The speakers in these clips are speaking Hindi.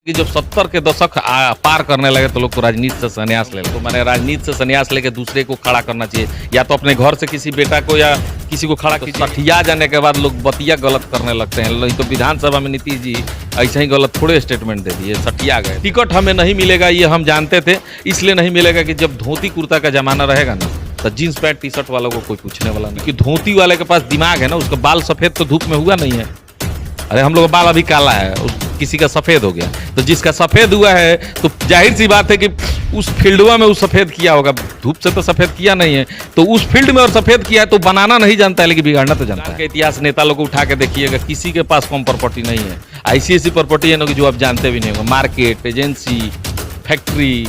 कि जब 70 के दशक पार करने लगे तो लोग तो राजनीति से संन्यास ले, तो मैंने राजनीति से संन्यास लेके दूसरे को खड़ा करना चाहिए, या तो अपने घर से किसी बेटा को या किसी को खड़ा कीजिए। सठिया जाने के बाद लोग बतिया गलत करने लगते हैं। नहीं तो विधानसभा में नीतीश जी ऐसे ही गलत थोड़े स्टेटमेंट दे दिए, सठिया गए। टिकट हमें नहीं मिलेगा ये हम जानते थे, इसलिए नहीं मिलेगा कि जब धोती कुर्ता का जमाना रहेगा ना तो जींस पैंट टी शर्ट वालों को कोई पूछने वाला नहीं, क्योंकि धोती वाले के पास दिमाग है ना, उसका बाल सफेद तो धूप में हुआ नहीं है। अरे हम लोग का बाल अभी काला है, किसी का सफेद हो गया, तो जिसका सफेद हुआ है तो जाहिर सी बात है कि उस फील्डवा में वो सफेद किया होगा, धूप से तो सफेद किया नहीं है, तो उस फील्ड में और सफेद किया है तो बनाना नहीं जानता है लेकिन बिगाड़ना तो जानता है। इतिहास नेता लोग को उठा के देखिएगा, किसी के पास कम प्रॉपर्टी नहीं है। ऐसी प्रॉपर्टी है ना कि जो आप जानते भी नहीं होगा, मार्केट, एजेंसी, फैक्ट्री,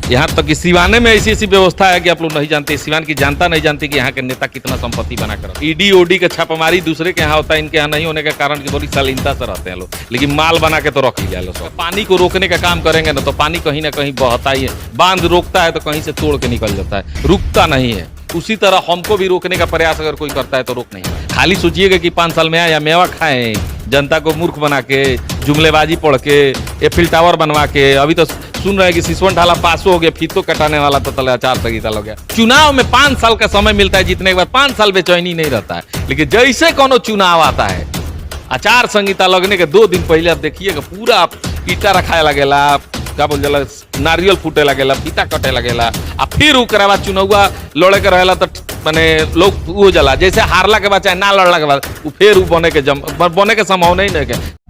यहाँ तक कि सिवाने में ऐसी व्यवस्था है कि आप लोग नहीं जानते, सिवान की जनता नहीं जानती कि यहाँ के नेता कितना संपत्ति बना कर। ईडी ओडी का छापामारी दूसरे के यहाँ होता है, इनके यहाँ नहीं होने के कारण की बड़ी शालीनता से रहते हैं लोग, लेकिन माल बना के तो रख लिया लोग। पानी को रोकने का काम करेंगे ना तो पानी कहीं ना कहीं बहता ही है, बांध रोकता है तो कहीं से तोड़ के निकल जाता है, रुकता नहीं है। उसी तरह हमको भी रोकने का प्रयास अगर कोई करता है तो रोक नहीं है। खाली सोचिएगा कि 5 साल में आया मेवा खाएं, जनता को मूर्ख बना के, जुमलेबाजी पढ़ के, एफिल टावर बनवा के, अभी तो सुन रहे हैं कि सिसवन ढाला पास हो गया, फीतो कटाने वाला तो तले आचार संहिता लग गया। चुनाव में 5 साल का समय मिलता है, जीतने के बाद 5 साल बेचैनी नहीं रहता है, लेकिन जैसे कोनो चुनाव आता है, आचार संहिता लगने के 2 दिन पहले आप देखिएगा पूरा ईटा रखाए लगेला, क्या बोल जाला, नारियल फूटे लगेला, फीता कटे लगेला, आ फिर ओकरा बाद चुनावा लड़े के रहेला तो माने लोग हो जाला, जैसे हारला के बाद चाहे ना लड़ला के बाद फिर बने के संभावना ही नहीं है।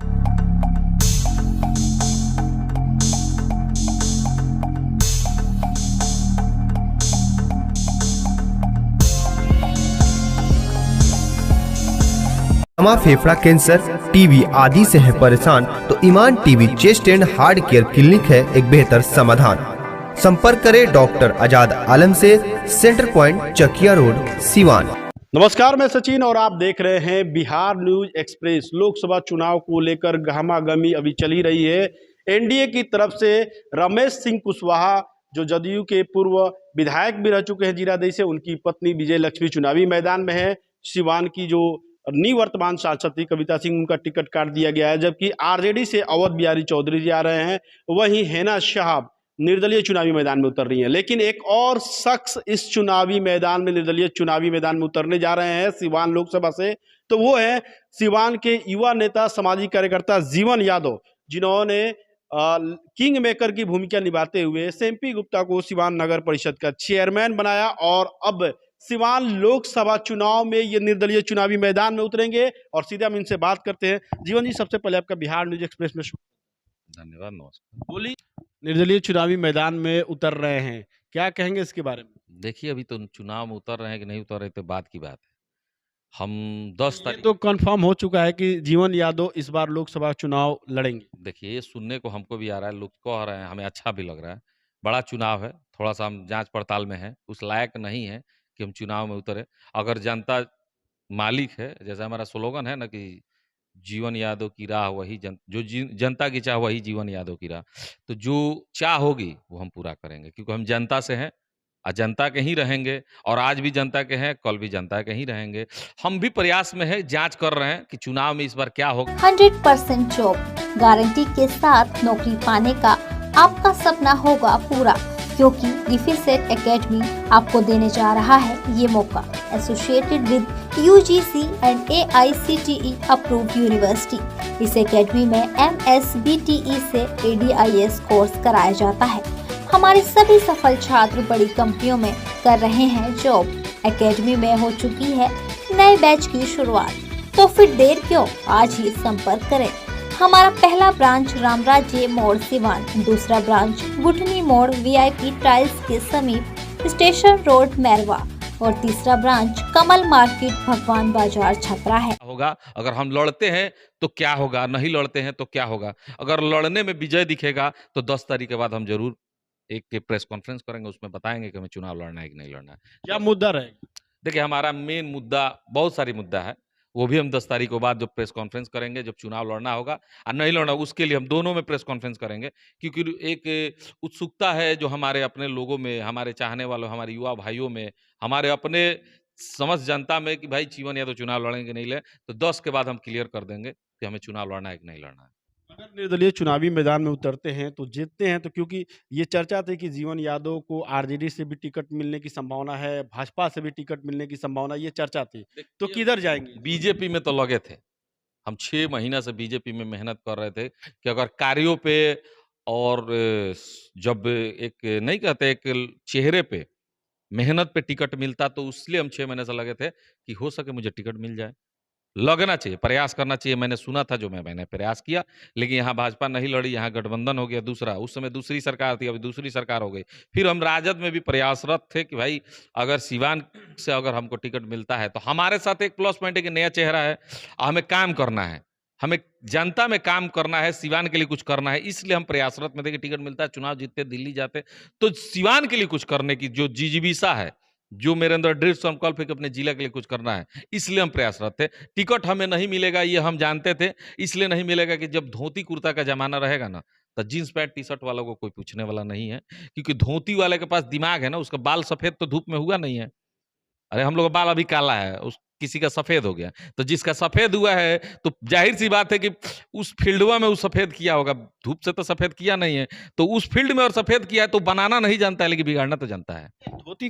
दमा, फेफड़ा कैंसर, टीबी आदि से है परेशान तो Iman TB chest and heart care clinic है एक बेहतर समाधान। संपर्क करें डॉक्टर आजाद आलम से, centre point, Chakia road, Siwan. नमस्कार, मैं सचिन और आप देख रहे हैं बिहार न्यूज एक्सप्रेस। लोकसभा चुनाव को लेकर गहमागहमी अभी चल ही रही है। एनडीए की तरफ से रमेश सिंह कुशवाहा, जो जदयू के पूर्व विधायक भी रह चुके हैं जीरादेई से, उनकी पत्नी विजय लक्ष्मी चुनावी मैदान में है। सिवान की जो निवर्तमान सांसद थी कविता सिंह, उनका टिकट काट दिया गया है, जबकि आरजेडी से अवध बिहारी चौधरी जी आ रहे हैं। वहीं हैना शहाब निर्दलीय चुनावी मैदान में उतर रही हैं। लेकिन एक और शख्स इस चुनावी मैदान में, निर्दलीय चुनावी मैदान में उतरने जा रहे हैं सिवान लोकसभा से, तो वो है सिवान के युवा नेता, सामाजिक कार्यकर्ता जीवन यादव, जिन्होंने किंग मेकर की भूमिका निभाते हुए एसएमपी गुप्ता को सिवान नगर परिषद का चेयरमैन बनाया, और अब सिवान लोकसभा चुनाव में ये निर्दलीय चुनावी मैदान में उतरेंगे। और सीधे हम इनसे बात करते हैं। जीवन जी, सबसे पहले आपका बिहार न्यूज एक्सप्रेस में धन्यवाद, नमस्कार। बोली, निर्दलीय चुनावी मैदान में उतर रहे हैं, क्या कहेंगे इसके बारे में? देखिए, अभी तो चुनाव में उतर रहे हैं कि नहीं उतर रहे तो बात की बात है। हम 10 ये तारीख तो कंफर्म हो चुका है कि जीवन यादव इस बार लोकसभा चुनाव लड़ेंगे। देखिए, ये सुनने को हमको भी आ रहा है, लोग कह रहे हैं, हमें अच्छा भी लग रहा है। बड़ा चुनाव है, थोड़ा सा हम जांच पड़ताल में है, उस लायक नहीं है कि हम चुनाव में उतरे। अगर जनता मालिक है, जैसा हमारा स्लोगन है ना कि जीवन यादव की राह वही जनता की चाह वही जीवन यादव की राह, तो जो चाह होगी वो हम पूरा करेंगे, क्योंकि हम जनता से हैं और जनता के ही रहेंगे, और आज भी जनता के हैं, कल भी जनता के ही रहेंगे। हम भी प्रयास में है, जांच कर रहे हैं कि चुनाव में इस बार क्या होगा। 100% जॉब गारंटी के साथ नौकरी पाने का आपका सपना होगा पूरा, क्योंकि डिफेसेट एकेडमी आपको देने जा रहा है ये मौका। Associated with UGC and AICTE approved university. इस एकेडमी में MSBTE से ADIS कोर्स कराया जाता है। हमारे सभी सफल छात्र बड़ी कंपनियों में कर रहे हैं जॉब। एकेडमी में हो चुकी है नए बैच की शुरुआत, तो फिर देर क्यों, आज ही संपर्क करें। हमारा पहला ब्रांच रामराज्य मोड़ सिवान, दूसरा ब्रांच गुठनी मोड़ VIP टाइल्स के समीप स्टेशन रोड मैरवा, और तीसरा ब्रांच कमल मार्केट भगवान बाजार छपरा है। होगा अगर हम लड़ते हैं तो क्या होगा, नहीं लड़ते हैं तो क्या होगा। अगर लड़ने में विजय दिखेगा तो 10 तारीख के बाद हम जरूर एक प्रेस कॉन्फ्रेंस करेंगे, उसमें बताएंगे कि हमें चुनाव लड़ना है कि नहीं लड़ना है। क्या मुद्दा रहेगा? देखिए, हमारा मेन मुद्दा, बहुत सारी मुद्दा है, वो भी हम 10 तारीख के बाद जब प्रेस कॉन्फ्रेंस करेंगे, जब चुनाव लड़ना होगा और नहीं लड़ना, उसके लिए हम दोनों में प्रेस कॉन्फ्रेंस करेंगे, क्योंकि एक उत्सुकता है जो हमारे अपने लोगों में, हमारे चाहने वालों, हमारे युवा भाइयों में, हमारे अपने समझ जनता में कि भाई जीवन या तो चुनाव लड़ेंगे नहीं ले, तो 10 के बाद हम क्लियर कर देंगे कि हमें चुनाव लड़ना है कि नहीं लड़ना है। अगर निर्दलीय चुनावी मैदान में उतरते हैं तो जीतते हैं, तो क्योंकि ये चर्चा थी कि जीवन यादव को आरजेडी से भी टिकट मिलने की संभावना है, भाजपा से भी टिकट मिलने की संभावना, ये चर्चा थी। तो किधर जाएंगे? बीजेपी में तो लगे थे। हम 6 महीना से बीजेपी में मेहनत कर रहे थे कि अगर कार्यों पे और जब एक नहीं कहते एक चेहरे पे मेहनत पे टिकट मिलता, तो इसलिए हम 6 महीने से लगे थे कि हो सके मुझे टिकट मिल जाए। लगना चाहिए, प्रयास करना चाहिए। मैंने सुना था जो मैंने प्रयास किया, लेकिन यहाँ भाजपा नहीं लड़ी, यहाँ गठबंधन हो गया दूसरा। उस समय दूसरी सरकार थी, अभी दूसरी सरकार हो गई। फिर हम राजद में भी प्रयासरत थे कि भाई अगर सिवान से अगर हमको टिकट मिलता है तो हमारे साथ एक प्लस पॉइंट है कि नया चेहरा है, हमें काम करना है, हमें जनता में काम करना है, सिवान के लिए कुछ करना है। इसलिए हम प्रयासरत में थे कि टिकट मिलता है, चुनाव जीतते, दिल्ली जाते, तो सिवान के लिए कुछ करने की जो जिजीविषा है, जो मेरे अंदर दृढ़ संकल्प है कि अपने जिला के लिए कुछ करना है, इसलिए हम प्रयासरत थे। टिकट हमें नहीं मिलेगा ये हम जानते थे, इसलिए नहीं मिलेगा कि जब धोती कुर्ता का जमाना रहेगा ना, तो जींस पैंट टी शर्ट वालों को कोई पूछने वाला नहीं है, क्योंकि धोती वाले के पास दिमाग है ना, उसका बाल सफेद तो धूप में हुआ नहीं है। अरे हम लोग का बाल अभी काला है, उस किसी का सफेद हो गया, तो जिसका सफेद हुआ है तो जाहिर सी बात है कि उस फील्डवा में वो सफेद किया होगा, धूप से तो सफेद किया नहीं है, तो उस फील्ड में और सफेद किया है, तो बनाना नहीं जानता है लेकिन बिगाड़ना तो जानता है। धोती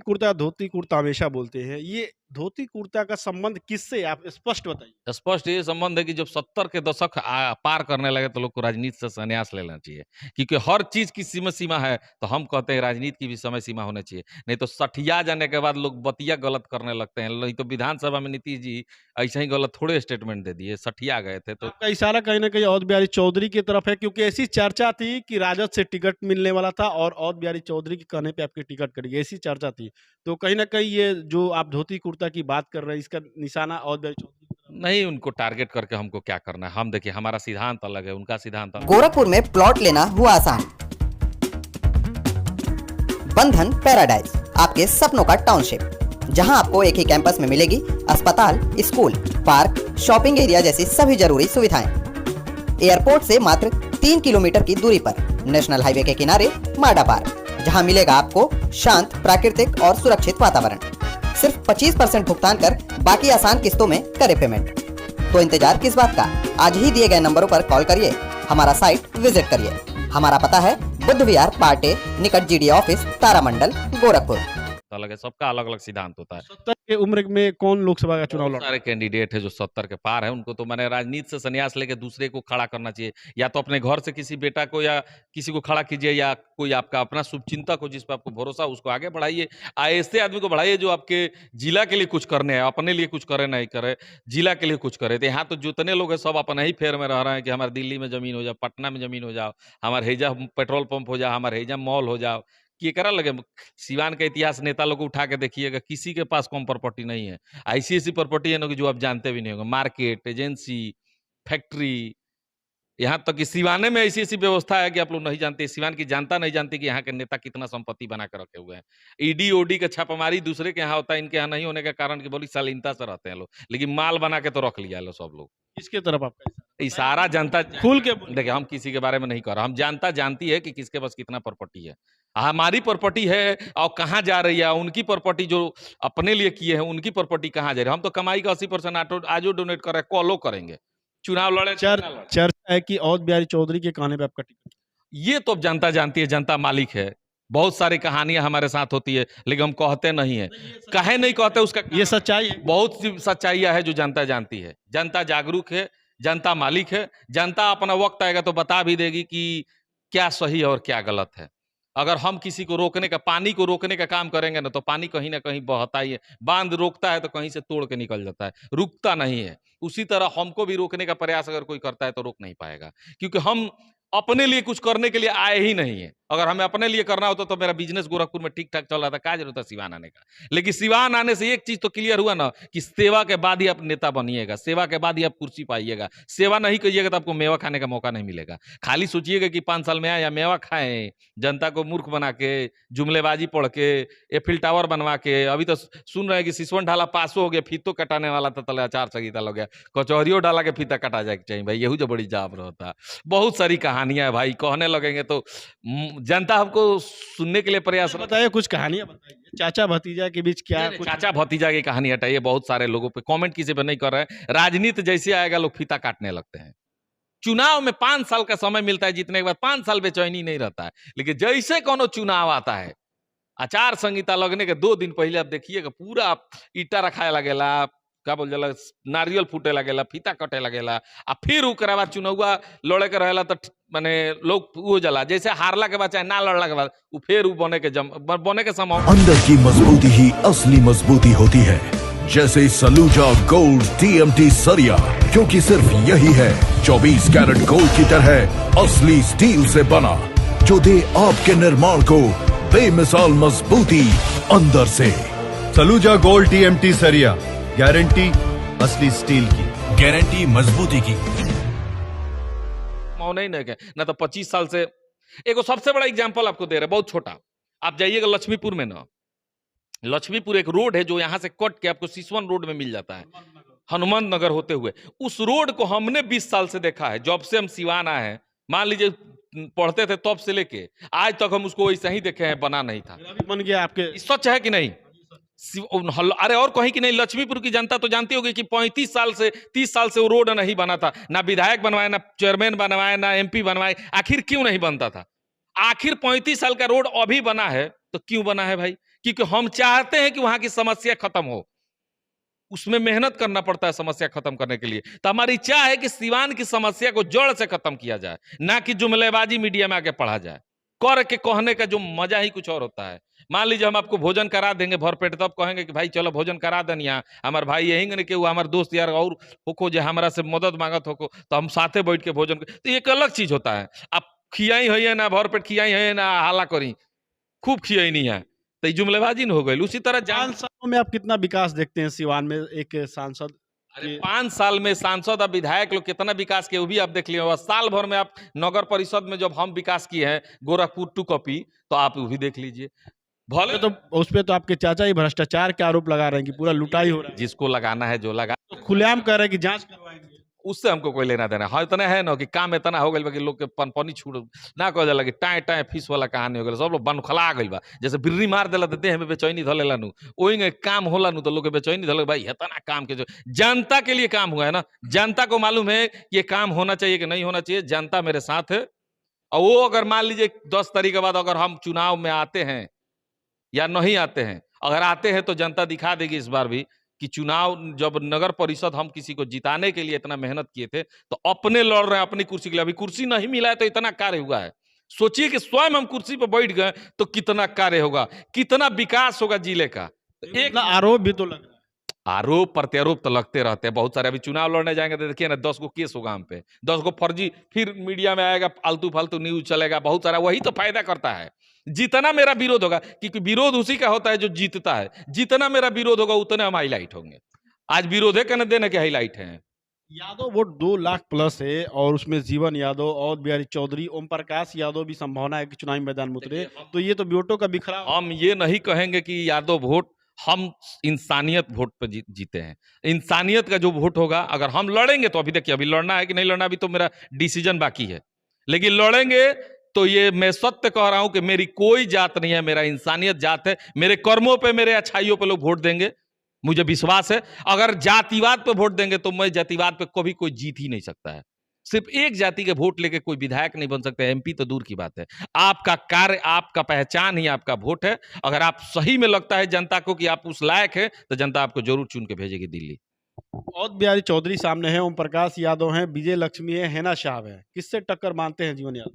कुर्ता हमेशा बोलते हैं, ये धोती कुर्ता का संबंध किससे, आप स्पष्ट बताइए। स्पष्ट ये संबंध है कि जब 70 के दशक पार करने लगे तो लोग को राजनीति से संन्यास लेना चाहिए, क्योंकि हर चीज की सीमा है। तो हम कहते हैं राजनीति की भी समय सीमा होनी चाहिए, नहीं तो सठिया जाने के बाद लोग बतिया गलत करने लगते हैं। नहीं तो विधानसभा में नीतीश जी ऐसे ही गलत थोड़े स्टेटमेंट दे दिए, सठिया गए थे। तो आपका इशारा कहीं ना कहीं औध बिहारी चौधरी की तरफ है, क्योंकि ऐसी चर्चा थी कि राजद से टिकट मिलने वाला था और औध बिहारी चौधरी के कहने पे आपकी टिकट कटी, ऐसी चर्चा थी। तो कहीं ना कहीं ये जो आप धोती कुर्ता की बात कर रहे हैं, इसका निशाना औध बिहारी चौधरी की तरफ नहीं, उनको टारगेट करके हमको क्या करना है। हम देखिए, हमारा सिद्धांत अलग है, उनका सिद्धांत अलग। गोरखपुर में प्लॉट लेना हुआ आसान। बंधन पैराडाइज, आपके सपनों का टाउनशिप, जहां आपको एक ही कैंपस में मिलेगी अस्पताल, स्कूल, पार्क, शॉपिंग एरिया जैसी सभी जरूरी सुविधाएं। एयरपोर्ट से मात्र 3 किलोमीटर की दूरी पर नेशनल हाईवे के किनारे माडा पार्क, जहां मिलेगा आपको शांत, प्राकृतिक और सुरक्षित वातावरण। सिर्फ 25% भुगतान कर बाकी आसान किस्तों में करें पेमेंट। तो इंतजार किस बात का, आज ही दिए गए नंबरों पर कॉल करिए, हमारा साइट विजिट करिए। हमारा पता है बुद्ध विहार पार्टे निकट जीडी ऑफिस, तारामंडल, गोरखपुर। अलग है, सबका अलग अलग सिद्धांत होता है। 70 के उम्र में कौन लोकसभा का चुनाव बहुत लड़ सारे कैंडिडेट है जो 70 के पार है, उनको तो मैंने राजनीति से संन्यास लेके दूसरे को खड़ा करना चाहिए। या तो अपने घर से किसी बेटा को या किसी को खड़ा कीजिए, या कोई आपका अपना शुभचिंतक हो जिस पर आपको भरोसा, उसको आगे बढ़ाइए। ऐसे आदमी को बढ़ाइए जो आपके जिला के लिए कुछ करने हैं, अपने लिए कुछ करे नहीं करे, जिला के लिए कुछ करे। तो यहाँ तो जितने लोग हैं सब अपने ही फेर में रह रहे हैं कि हमारे दिल्ली में जमीन हो जाओ, पटना में जमीन हो जाओ, हमारे हैजा पेट्रोल पंप हो जाओ, हमारे हैजा मॉल हो जाओ। केकरा लगे सिवान का इतिहास नेता लोग को उठा के देखिएगा, किसी के पास कम प्रॉपर्टी नहीं है। ऐसी ऐसी प्रॉपर्टी है ना कि जो आप जानते भी नहीं होंगे, मार्केट, एजेंसी, फैक्ट्री, यहाँ तक कि सिवाने में ऐसी ऐसी व्यवस्था है कि आप लोग नहीं जानते। सिवान की जनता नहीं जानती कि यहाँ के नेता कितना संपत्ति बना के रखे हुए हैं। ईडी ओडी का छापामारी दूसरे के यहाँ होता है, इनके यहाँ नहीं होने का कारण कि बड़ी शालीनता से रहते हैं लोग, लेकिन माल बना के तो रख लिया लो सब लोग। किसके तरफ आपका इशारा जनता खुल के बोलिए। देखिए, हम किसी के बारे में नहीं कर रहे, हम जनता जानती है कि किसके पास कितना प्रॉपर्टी है। हमारी प्रॉपर्टी है और कहाँ जा रही है, उनकी प्रॉपर्टी जो अपने लिए किए हैं उनकी प्रॉपर्टी कहाँ जा रही है। हम तो कमाई का 80% आजो डोनेट कर रहे हैं, कॉलो करेंगे, चुनाव लड़े चर्चा है कि औध बिहारी चौधरी के कहने पे आपका टिकट, ये तो जनता जानती है, जनता मालिक है। बहुत सारी कहानियां हमारे साथ होती है लेकिन हम कहते नहीं है। कहे नहीं कहते उसका ये सच्चाई है। बहुत सी सच्चाइयां है जो जनता जानती है। जनता जागरूक है, जनता मालिक है। जनता अपना वक्त आएगा तो बता भी देगी कि क्या सही है और क्या गलत है। अगर हम किसी को रोकने का, पानी को रोकने का काम करेंगे ना, तो पानी कहीं ना कहीं बहता ही है। बांध रोकता है तो कहीं से तोड़ के निकल जाता है, रुकता नहीं है। उसी तरह हमको भी रोकने का प्रयास अगर कोई करता है तो रोक नहीं पाएगा, क्योंकि हम अपने लिए कुछ करने के लिए आए ही नहीं है। अगर हमें अपने लिए करना होता तो मेरा बिजनेस गोरखपुर में ठीक ठाक चल रहा था, क्या जरूरत है सिवान आने का। लेकिन सिवान आने से एक चीज तो क्लियर हुआ ना कि सेवा के बाद ही आप नेता बनिएगा, सेवा के बाद ही आप कुर्सी पाइएगा। सेवा नहीं करिएगा तो आपको मेवा खाने का मौका नहीं मिलेगा। खाली सोचिएगा कि 5 साल में आए या मेवा खाएं, जनता को मूर्ख बना के, जुमलेबाजी पढ़ के, एफिल टावर बनवा के। अभी तो सुन रहे हैं कि सिसवन ढाला पासो हो गया, फीतो कटाने वाला था, तले आचार संहिता लग गया, कचौरियों डाला के फीता कटा जाए चाहिए भाई, यही जो बड़ी जाप रहता। बहुत सारी कहानियां है भाई, कहने लगेंगे तो जनता हमको सुनने के लिए प्रयास। बताइए, कुछ कहानियां बताइए। चाचा भतीजा के बीच क्या कुछ? चाचा भतीजा की कहानी हटाइए, बहुत सारे लोगों पे कमेंट किसी पे नहीं कर रहे हैं। राजनीति जैसे आएगा लोग फीता काटने लगते हैं। चुनाव में 5 साल का समय मिलता है, जीतने के बाद 5 साल बेचैनी नहीं रहता है। लेकिन जैसे कोनो चुनाव आता है, आचार संहिता लगने के 2 दिन पहले आप देखिएगा पूरा ईटा रखाए लगेला, का बोल जाला, नारियल फूटे लगेला, फीता कटे लगेला, आ फिर ओकरा बाद चुनावा लड़े के रहेला तो माने लोग हो जाला, जैसे हारला के बाद चाहे ना लड़ला के बाद उ फिर उ बने के समय अंदर की मजबूती ही असली मजबूती होती है, जैसे सलूजा गोल्ड TMT सरिया, क्योंकि सिर्फ यही है 24 कैरेट गोल्ड की तरह असली स्टील से बना, जो दे आपके निर्माण को बेमिसाल मजबूती अंदर से। सलूजा गोल्ड TMT सरिया, गारंटी असली स्टील की, गारंटी मजबूती की। नहीं है ना तो 25 साल से। एगो सबसे बड़ा एग्जांपल आपको दे रहे हैं, बहुत छोटा। आप जाइएगा लक्ष्मीपुर में ना, लक्ष्मीपुर एक रोड है जो यहाँ से कट के आपको सिसवन रोड में मिल जाता है, हनुमान नगर होते हुए। उस रोड को हमने 20 साल से देखा है, जब से हम सिवान आए हैं, मान लीजिए पढ़ते थे तब से लेके आज तक हम उसको वैसे ही देखे हैं, बना नहीं था। बन गया आपके, सच है कि नहीं? अरे और कहीं कि नहीं, लक्ष्मीपुर की जनता तो जानती होगी कि 35 साल से 30 साल से वो रोड नहीं बना था, ना विधायक बनवाए, ना चेयरमैन बनवाए, ना MP बनवाए। आखिर क्यों नहीं बनता था? आखिर 35 साल का रोड अभी बना है तो क्यों बना है भाई? क्योंकि हम चाहते हैं कि वहां की समस्या खत्म हो, उसमें मेहनत करना पड़ता है समस्या खत्म करने के लिए। तो हमारी इच्छा है कि सिवान की समस्या को जड़ से खत्म किया जाए, ना कि जुमलेबाजी मीडिया में आके पढ़ा जाए। कर के कहने का जो मजा ही कुछ और होता है। मान लीजिए हम आपको भोजन करा देंगे भरपेट, तब कहेंगे कि भाई चलो भोजन करा दें, यहाँ हमारे भाई यही नहीं कि वो हमारे दोस्त यार और होको जो हमारा से मदद मांगत होको तो हम साथे बैठ के भोजन, तो एक अलग चीज होता है। आप खियाई है ना, भरपेट खियाई है ना, हाला करी खूब खियाई नहीं है, तो ये जुमलेबाजी न हो गई। उसी तरह 5 सालों में आप कितना विकास देखते हैं सिवान में एक सांसद? अरे 5 साल में सांसद और विधायक लोग कितना विकास किए वो भी आप देख लिए होगा। साल भर में आप नगर परिषद में जब हम विकास किए हैं गोरखपुर टू कॉपी, तो आप वो भी देख लीजिए। भले तो उस पे तो आपके चाचा ही भ्रष्टाचार के आरोप लगा रहे हैं कि पूरा लुटाई हो रहा है, जिसको लगाना है जो लगा, तो खुलेआम कह रहे हैं कि जांच करवाएंगे। उससे हमको कोई लेना देना। हाँ इतना है ना कि काम इतना हो गई कि लोग के पनपनी छूट ना कह जाला कि टाए टाए फीस वाला कहानी हो गई, सब लोग बनखला गई बा। जैसे बिर्री मार देला तो देह में बेचैनी धले ला नु, ओही काम होला नु तो लोग के बेचैनी धले। भाई इतना काम के जो जनता के लिए काम हुआ है ना, जनता को मालूम है कि ये काम होना चाहिए कि नहीं होना चाहिए, जनता मेरे साथ है। और वो अगर मान लीजिए 10 तारीख के बाद अगर हम चुनाव में आते हैं या नहीं आते हैं, अगर आते हैं तो जनता दिखा देगी इस बार भी कि चुनाव जब नगर परिषद हम किसी को जिताने के लिए इतना मेहनत किए थे तो अपने लड़ रहे हैं अपनी कुर्सी के लिए। अभी कुर्सी नहीं मिला है तो इतना कार्य हुआ है। सोचिए कि स्वयं हम कुर्सी पर बैठ गए तो कितना कार्य होगा, कितना विकास होगा जिले का। तो एक आरोप भी तो लग रहा है, आरोप प्रत्यारोप तो लगते रहते हैं बहुत सारे। अभी चुनाव लड़ने जाएंगे तो देखिए ना 10 गो केस होगा हम पे, 10 गो फर्जी, फिर मीडिया में आएगा, फालतू फालतू न्यूज चलेगा बहुत सारा। वही तो फायदा करता है। जितना मेरा विरोध होगा, क्योंकि विरोध उसी का होता है जो जीतता है, जितना मेरा विरोध होगा उतने हम हाईलाइट होंगे। आज विरोध है कहने देने के हाईलाइट है। यादव वोट 2 लाख प्लस है और उसमें जीवन यादव और बिहारी चौधरी, ओम प्रकाश यादव भी संभावना है कि चुनावी मैदान में उतरे, तो ये तो वोटों का बिखराव। हम ये नहीं कहेंगे कि यादव वोट, हम इंसानियत वोट पर जीते हैं। इंसानियत का जो वोट होगा, अगर हम लड़ेंगे तो अभी देखिए, अभी लड़ना है कि नहीं लड़ना अभी तो मेरा डिसीजन बाकी है, लेकिन लड़ेंगे तो ये मैं सत्य कह रहा हूं कि मेरी कोई जात नहीं है, मेरा इंसानियत जात है। मेरे कर्मों पे, मेरे अच्छाइयों पे लोग वोट देंगे, मुझे विश्वास है। अगर जातिवाद पे वोट देंगे तो मैं जातिवाद पे कभी कोई जीत ही नहीं सकता है। सिर्फ एक जाति के वोट लेके कोई विधायक नहीं बन सकता, MP तो दूर की बात है। आपका कार्य, आपका पहचान ही आपका वोट है। अगर आप सही में लगता है जनता को कि आप उस लायक है तो जनता आपको जरूर चुन के भेजेगी दिल्ली। और बिहारी चौधरी सामने है, ओम प्रकाश यादव है, विजय लक्ष्मी है, हैना शाह है, किससे टक्कर मानते हैं जीवन यादव?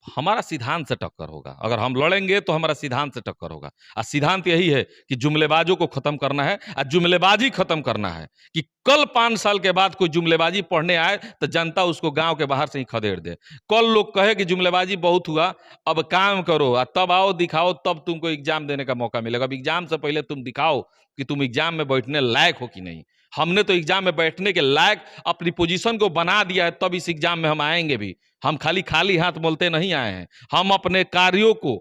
हमारा सिद्धांत से टक्कर होगा। अगर हम लड़ेंगे तो हमारा सिद्धांत से टक्कर होगा। और सिद्धांत यही है कि जुमलेबाजों को खत्म करना है, और जुमलेबाजी खत्म करना है कि कल 5 साल के बाद कोई जुमलेबाजी पढ़ने आए तो जनता उसको गांव के बाहर से ही खदेड़ दे। कल लोग कहे कि जुमलेबाजी बहुत हुआ, अब काम करो, और तब आओ दिखाओ, तब तुमको एग्जाम देने का मौका मिलेगा। अब एग्जाम से पहले तुम दिखाओ कि तुम एग्जाम में बैठने लायक हो कि नहीं। हमने तो एग्जाम में बैठने के लायक अपनी पोजीशन को बना दिया है, तब इस एग्जाम में हम आएंगे भी। हम खाली हाथ बोलते नहीं आए हैं। हम अपने कार्यों को,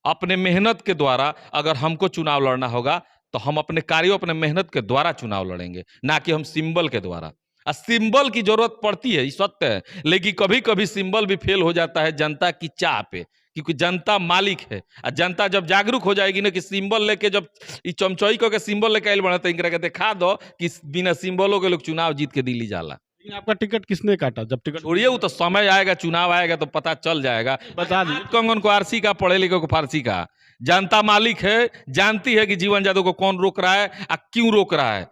अपने मेहनत के द्वारा, अगर हमको चुनाव लड़ना होगा तो हम अपने कार्यों, अपने मेहनत के द्वारा चुनाव लड़ेंगे, ना कि हम सिंबल के द्वारा। सिंबल की जरूरत पड़ती है, ये सत्य है, लेकिन कभी कभी सिंबल भी फेल हो जाता है जनता की चाह पे, क्योंकि जनता मालिक है। और जनता जब जागरूक हो जाएगी ना कि सिंबल लेके, जब चमचोई को के सिंबल लेके आइल बना तो इनकरा के दिखा दो कि बिना सिंबलों के लोग चुनाव जीत के दिल्ली जाला। लेकिन आपका टिकट किसने काटा? जब टिकट छोड़िए, वो तो समय आएगा, चुनाव आएगा तो पता चल जाएगा। बता दीजिए। कंगन को आरसी का, पढ़े लिखे को फारसी का। जनता मालिक है, जानती है कि जीवन यादव को कौन रोक रहा है और क्यों रोक रहा है।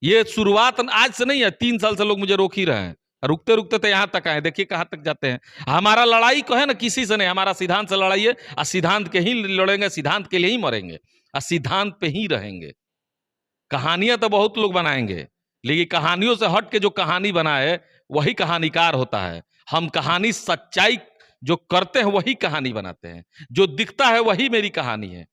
ये शुरुआत आज से नहीं है, 3 साल से लोग मुझे रोक ही रहे हैं। रुकते रुकते तो यहाँ तक आए, देखिए कहाँ तक जाते हैं। हमारा लड़ाई को है ना किसी से नहीं, हमारा सिद्धांत से लड़ाई है और सिद्धांत के ही लड़ेंगे, सिद्धांत के लिए ही मरेंगे और सिद्धांत पे ही रहेंगे। कहानियां तो बहुत लोग बनाएंगे, लेकिन कहानियों से हट के जो कहानी बनाए वही कहानीकार होता है। हम कहानी सच्चाई जो करते हैं वही कहानी बनाते हैं, जो दिखता है वही मेरी कहानी है।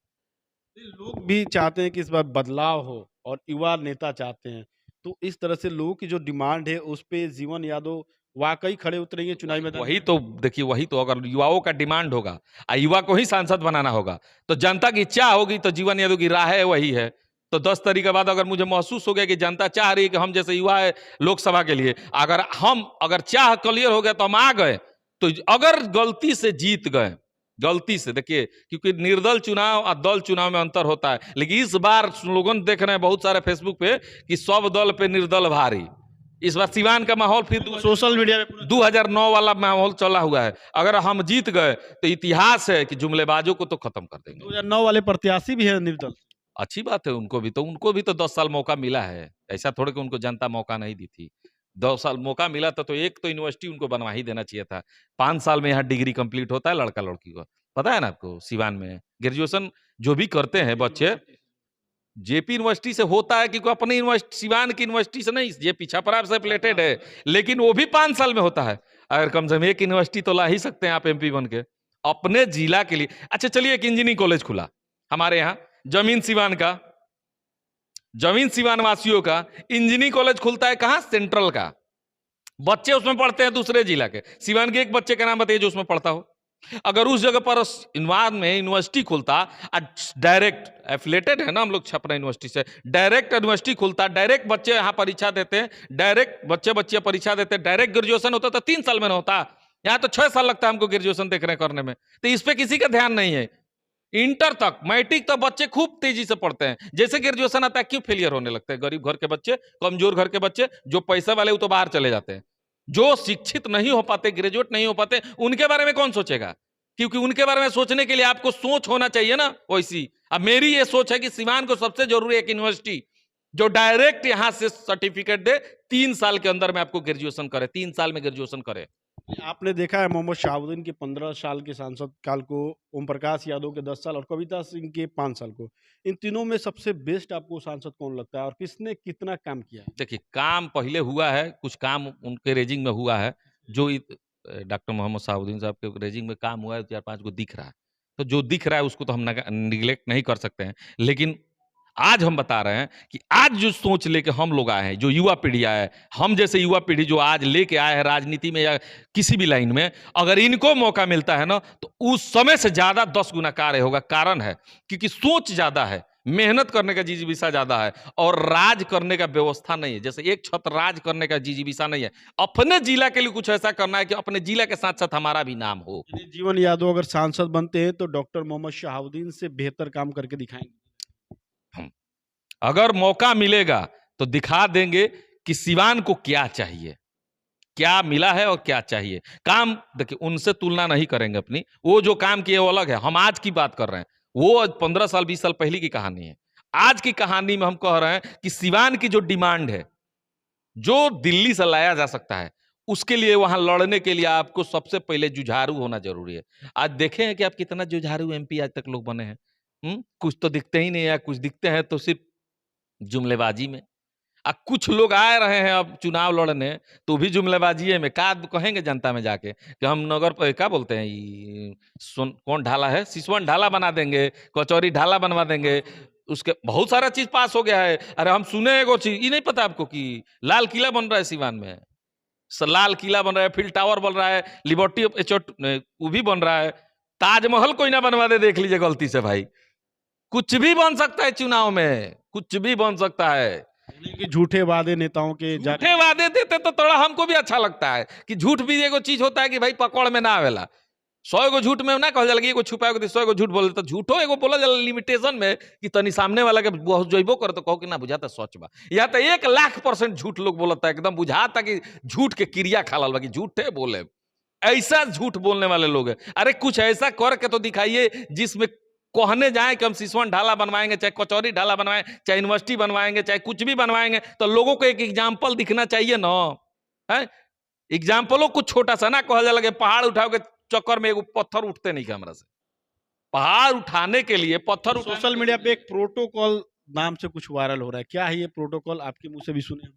लोग भी चाहते हैं कि इस बार बदलाव हो और युवा नेता चाहते हैं, तो इस तरह से लोगों की जो डिमांड है उस पे जीवन यादव वाकई खड़े उतरेंगे चुनावी मैदान में? वही तो देखिए, वही तो अगर युवाओं का डिमांड होगा और युवा को ही सांसद बनाना होगा तो जनता की इच्छा होगी, तो जीवन यादव की राह है वही है। तो 10 तारीख के बाद अगर मुझे महसूस हो गया कि जनता चाह रही है कि हम जैसे युवा है लोकसभा के लिए, अगर चाह क्लियर हो गया तो हम आ गए। तो अगर गलती से जीत गए, गलती से देखिए, क्योंकि निर्दल चुनाव और दल चुनाव में अंतर होता है। लेकिन इस बार लोगों देख रहे हैं बहुत सारे फेसबुक पे कि सब दल पे निर्दल भारी। इस बार सिवान का माहौल फिर सोशल मीडिया में पूरा 2009 वाला माहौल चला हुआ है। अगर हम जीत गए तो इतिहास है कि जुमलेबाजों को तो खत्म कर देंगे। 2009 वाले प्रत्याशी भी है निर्दल। अच्छी बात है, उनको भी तो 10 साल मौका मिला है। ऐसा थोड़े कि उनको जनता मौका नहीं दी थी। 10 साल मौका मिला था तो एक तो यूनिवर्सिटी उनको बनवा ही देना चाहिए था। 5 साल में यहाँ डिग्री कंप्लीट होता है लड़का लड़की को, पता है ना आपको। सिवान में ग्रेजुएशन जो भी करते हैं बच्चे जेपी यूनिवर्सिटी से होता है, क्योंकि अपनी यूनिवर्सिटी सिवान की यूनिवर्सिटी से नहीं, ये पीछा पर आपसे रिलेटेड है, लेकिन वो भी 5 साल में होता है। अगर कम से कम एक यूनिवर्सिटी तो ला ही सकते हैं आप एमपी बन के अपने जिला के लिए। अच्छा चलिए, एक इंजीनियरिंग कॉलेज खुला हमारे यहाँ, जमीन सिवान का, जमीन सिवान वासियों का इंजीनियरिंग कॉलेज खुलता है कहाँ? सेंट्रल का। बच्चे उसमें पढ़ते हैं दूसरे जिला के। सिवान के एक बच्चे का नाम बताइए जो उसमें पढ़ता हो। अगर उस जगह पर इनवाद में यूनिवर्सिटी खुलता, डायरेक्ट एफिलेटेड है ना हम लोग छपरा यूनिवर्सिटी से, डायरेक्ट यूनिवर्सिटी खुलता, डायरेक्ट बच्चे यहाँ परीक्षा देते हैं, डायरेक्ट बच्चे परीक्षा देते हैं, डायरेक्ट ग्रेजुएशन होता तो 3 साल में होता। यहाँ तो 6 साल लगता है हमको ग्रेजुएशन देख रहे करने में। तो इस पे किसी का ध्यान नहीं है। इंटर तक, मैट्रिक तक बच्चे खूब तेजी से पढ़ते हैं। जैसे ग्रेजुएशन आता है क्यों फेलियर होने लगते हैं? गरीब घर के बच्चे, कमजोर घर के बच्चे, जो पैसे वाले वो तो बाहर चले जाते हैं। जो शिक्षित नहीं हो पाते, ग्रेजुएट नहीं हो पाते, उनके बारे में कौन सोचेगा? क्योंकि उनके बारे में सोचने के लिए आपको सोच होना चाहिए ना वैसी। अब मेरी ये सोच है कि सिवान को सबसे जरूरी एक यूनिवर्सिटी जो डायरेक्ट यहां से सर्टिफिकेट दे, 3 साल के अंदर में आपको ग्रेजुएशन करे, 3 साल में ग्रेजुएशन करे। आपने देखा है मोहम्मद शहाबुद्दीन के 15 साल के सांसद काल को, ओम प्रकाश यादव के 10 साल और कविता सिंह के 5 साल को। इन तीनों में सबसे बेस्ट आपको सांसद कौन लगता है और किसने कितना काम किया है? देखिए, काम पहले हुआ है, कुछ काम उनके रेजिंग में हुआ है, जो डॉक्टर मोहम्मद शहाबुद्दीन साहब के रेजिंग में काम हुआ है 4-5 को दिख रहा है। तो जो दिख रहा है उसको तो हम निगलेक्ट नहीं कर सकते हैं। लेकिन आज हम बता रहे हैं कि आज जो सोच लेके हम लोग आए हैं, जो युवा पीढ़ी आया है, हम जैसे युवा पीढ़ी जो आज लेके आए हैं राजनीति में या किसी भी लाइन में, अगर इनको मौका मिलता है ना तो उस समय से ज्यादा 10 गुना कार्य होगा। कारण है क्योंकि सोच ज्यादा है, मेहनत करने का जिजीविसा ज्यादा है और राज करने का व्यवस्था नहीं है। जैसे एक छत्र राज करने का जिजीविसा नहीं है, अपने जिला के लिए कुछ ऐसा करना है कि अपने जिला के साथ साथ हमारा भी नाम हो। जीवन यादव अगर सांसद बनते हैं तो डॉक्टर मोहम्मद शहाबुद्दीन से बेहतर काम करके दिखाएंगे। अगर मौका मिलेगा तो दिखा देंगे कि सिवान को क्या चाहिए, क्या मिला है और क्या चाहिए। काम देखिए, उनसे तुलना नहीं करेंगे अपनी, वो जो काम किए वो अलग है। हम आज की बात कर रहे हैं, वो 15 साल 20 साल पहले की कहानी है। आज की कहानी में हम कह रहे हैं कि सिवान की जो डिमांड है, जो दिल्ली से लाया जा सकता है, उसके लिए वहां लड़ने के लिए आपको सबसे पहले जुझारू होना जरूरी है। आज देखे हैं कि आप कितना जुझारू एमपी आज तक लोग बने हैं। कुछ तो दिखते ही नहीं है, कुछ दिखते हैं तो सिर्फ जुमलेबाजी में। कुछ लोग आ रहे हैं अब चुनाव लड़ने तो भी जुमलेबाजी में का कहेंगे जनता में जाके कि हम नगर पर क्या बोलते हैं, कौन ढाला है, सिसवन ढाला बना देंगे, कचौरी ढाला बनवा देंगे, उसके बहुत सारा चीज पास हो गया है। अरे हम सुने एगो चीज, ये नहीं पता आपको कि लाल किला बन रहा है सिवान में, लाल किला बन रहा है, फील्ड टावर बन रहा है, लिबर्टी वो भी बन रहा है, ताजमहल कोई ना बनवा दे, देख लीजिए गलती से भाई। कुछ भी बन सकता है चुनाव में, कुछ भी बन सकता है। कि झूठे वादे नेताओं के, झूठे वादे देते तो थोड़ा हमको भी अच्छा लगता है कि झूठ भी एगो चीज होता है कि भाई पकड़ में ना आवेला। 100 गो झूठ में ना कहल जाला कि एगो छुपाए के 100 गो झूठ बोल तो झूठो एगो बोला जाला लिमिटेशन में कि तनी सामने वाला के जइबो कर तो कहो कि ना बुझाता सच बा। या तो 1,00,000% झूठ लोग बोलता है, एकदम बुझाता कि झूठ के क्रिया खालल बा कि झूठे बोले। ऐसा झूठ बोलने वाले लोग हैं। अरे कुछ ऐसा करके तो दिखाइए जिसमें कहने जाए कि हम सिसवन ढाला बनवाएंगे, चाहे कचौरी ढाला बनवाएंगे, चाहे यूनिवर्सिटी बनवाएंगे, चाहे कुछ भी बनवाएंगे, तो लोगों को एक एग्जाम्पल दिखना चाहिए ना। है एग्जाम्पलों कुछ छोटा सा ना कहल जाला कि पहाड़ उठाओ के चक्कर में एगो पत्थर उठते नहीं कैमरा से। पहाड़ उठाने के लिए पत्थर सोशल मीडिया पे एक प्रोटोकॉल नाम से कुछ वायरल हो रहा है, क्या है ये प्रोटोकॉल? आपके मुंह से भी सुने।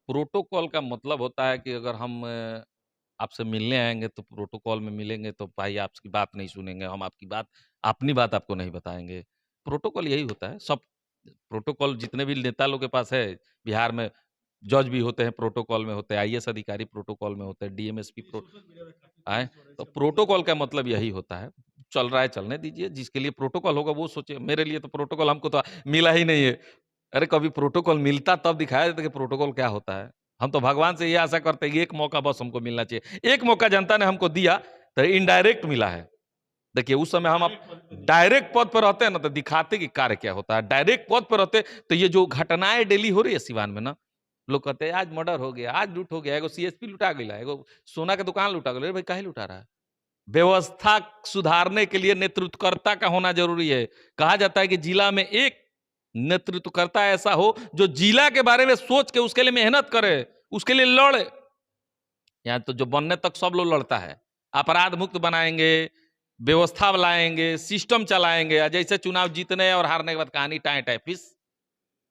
प्रोटोकॉल का मतलब होता है कि अगर हम आपसे मिलने आएंगे तो प्रोटोकॉल में मिलेंगे तो भाई आपकी बात नहीं सुनेंगे, हम आपकी बात अपनी बात आपको नहीं बताएंगे। प्रोटोकॉल यही होता है। सब प्रोटोकॉल जितने भी नेता लोग के पास है बिहार में, जज भी होते हैं प्रोटोकॉल में होते हैं, आईएएस अधिकारी प्रोटोकॉल में होते हैं, डीएमएसपी आए। तो प्रोटोकॉल का मतलब यही होता है। चल रहा है चलने दीजिए, जिसके लिए प्रोटोकॉल होगा वो सोचे। मेरे लिए तो प्रोटोकॉल हमको तो मिला ही नहीं है। अरे कभी प्रोटोकॉल मिलता तब दिखाया जाता कि प्रोटोकॉल क्या होता है। हम तो भगवान से ये आशा करते हैं कि एक मौका बस हमको मिलना चाहिए। एक मौका जनता ने हमको दिया तो इनडायरेक्ट मिला है। देखिए उस समय हम डायरेक्ट पद पर रहते हैं ना तो दिखाते कि कार्य क्या होता है। डायरेक्ट पद पर रहते तो ये जो घटनाएं डेली हो रही है सिवान में ना, लोग कहते हैं आज मर्डर हो गया, आज लूट हो गया, एगो सीएसपी लुटा गया, एगो सोना के दुकान लुटा गया। भाई काहे लुटा रहा है? व्यवस्था सुधारने के लिए नेतृत्वकर्ता का होना जरूरी है। कहा जाता है कि जिला में एक नेतृत्वकर्ता ऐसा हो जो जिला के बारे में सोच के उसके लिए मेहनत करे, उसके लिए लड़े। यहाँ तो जो बनने तक सब लोग लड़ता है। अपराध मुक्त बनाएंगे, व्यवस्था लाएंगे, सिस्टम चलाएंगे, जैसे चुनाव जीतने और हारने के बाद कहानी टाए टाए फिस।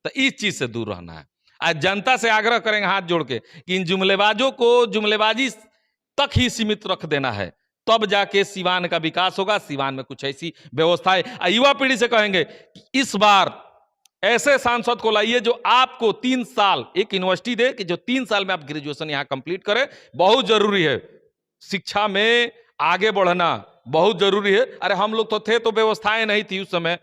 तो इस चीज से दूर रहना है। आज जनता से आग्रह करेंगे हाथ जोड़ के कि इन जुमलेबाजों को जुमलेबाजी तक ही सीमित रख देना है, तब जाके सिवान का विकास होगा। सिवान में कुछ ऐसी व्यवस्थाएं, युवा पीढ़ी से कहेंगे कि इस बार ऐसे सांसद को लाइए जो आपको 3 साल एक यूनिवर्सिटी दे कि जो 3 साल में आप ग्रेजुएशन यहां कंप्लीट करें। बहुत जरूरी है शिक्षा में आगे बढ़ना, बहुत जरूरी है। अरे हम लोग तो थे तो व्यवस्थाएं नहीं थी उस समय,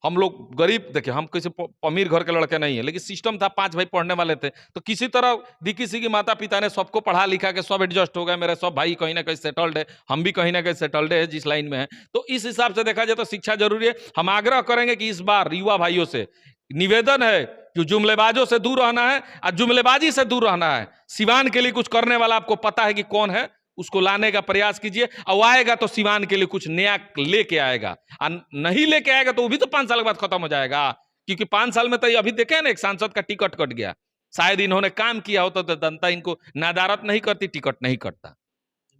हम लोग गरीब, देखिए हम किसी अमीर घर के लड़के नहीं है, लेकिन सिस्टम था, 5 भाई पढ़ने वाले थे, तो किसी तरह किसी की माता पिता ने सबको पढ़ा लिखा के सब एडजस्ट हो गए। मेरे सब भाई कहीं ना कहीं सेटल्ड है, हम भी कहीं ना कहीं सेटल्ड है जिस लाइन में है। तो इस हिसाब से देखा जाए तो शिक्षा जरूरी है। हम आग्रह करेंगे कि इस बार युवा भाइयों से निवेदन है कि जुमलेबाजों से दूर रहना है और जुमलेबाजी से दूर रहना है। सिवान के लिए कुछ करने वाला आपको पता है कि कौन है, उसको लाने का प्रयास कीजिए। और आएगा तो सिवान के लिए कुछ नया लेके आएगा, और नहीं लेके आएगा तो वो भी तो 5 साल के बाद खत्म हो जाएगा। क्योंकि 5 साल में तो अभी देखे ना एक सांसद का टिकट कट गया, शायद इन्होंने काम किया होता तो जनता इनको नादारत नहीं करती, टिकट नहीं कटता।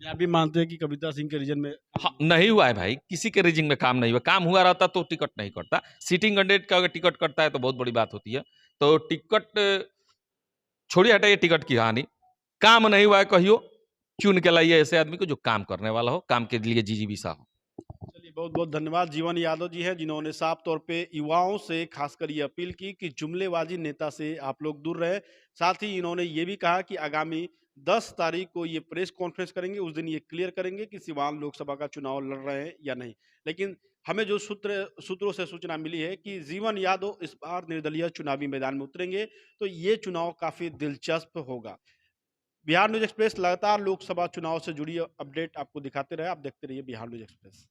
आप भी मानते हैं कि कविता सिंह के रीजन में हाँ, नहीं हुआ है भाई, किसी के रीजिंग में काम नहीं हुआ। काम हुआ रहता तो टिकट नहीं कटता। सीटिंग कैंडिडेट का अगर टिकट कटता है तो बहुत बड़ी बात होती है। तो टिकट छोड़िए, हटाइए टिकट की कहानी। काम नहीं हुआ है, कहियो चुन के लाइए ऐसे आदमी को जो काम करने वाला हो, काम के लिए जीजीविसा हो। चलिए, बहुत बहुत धन्यवाद। जीवन यादव जी हैं जिन्होंने साफ तौर पे युवाओं से खासकर ये अपील की कि जुमलेबाजी नेता से आप लोग दूर रहे। साथ ही इन्होंने ये भी कहा कि आगामी 10 तारीख को ये प्रेस कॉन्फ्रेंस करेंगे, उस दिन ये क्लियर करेंगे कि सिवान लोकसभा का चुनाव लड़ रहे हैं या नहीं। लेकिन हमें जो सूत्रों से सूचना मिली है कि जीवन यादव इस बार निर्दलीय चुनावी मैदान में उतरेंगे, तो ये चुनाव काफी दिलचस्प होगा। बिहार न्यूज एक्सप्रेस लगातार लोकसभा चुनाव से जुड़ी अपडेट आपको दिखाते रहे। आप देखते रहिए बिहार न्यूज एक्सप्रेस।